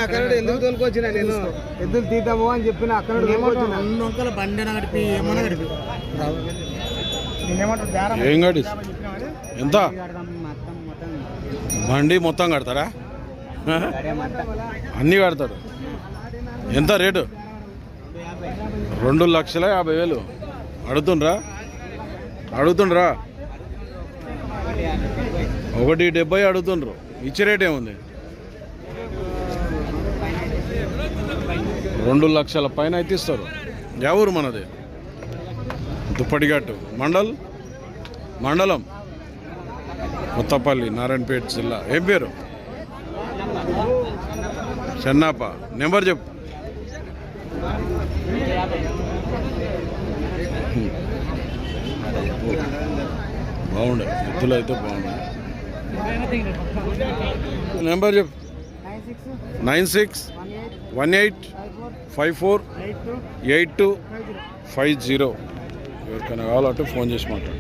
అక్కడ ఎందుకు తోలుకొచ్చిన నేను ఎద్దులు తీద్దాము అని చెప్పిన అక్కడ నొక్కల బండి నడిపి ఏమన్నా నడిపి ఏం గాడి ఎంత బండి మొత్తం కడతారా? అన్నీ కడతాడు. ఎంత రేటు? 2,50,000 అడుగుతుండ్రా? 1,70,000 అడుగుతుండ్రు. ఇచ్చే రేట్ ఏముంది? 2 లక్షల పైన అయితే ఇస్తారు. ఎవరు మనది? దుప్పటిగట్టు మండలం కొత్తపల్లి, నారాయణపేట జిల్లా. ఏం పేరు? చెన్నాప. నెంబర్ చెప్పు. బాగుండే ఎత్తులు అయితే బాగుండే. నెంబర్ చెప్పు. 9618548250. ఎవరికైనా కావాలంటే ఫోన్ చేసి మాట్లాడు.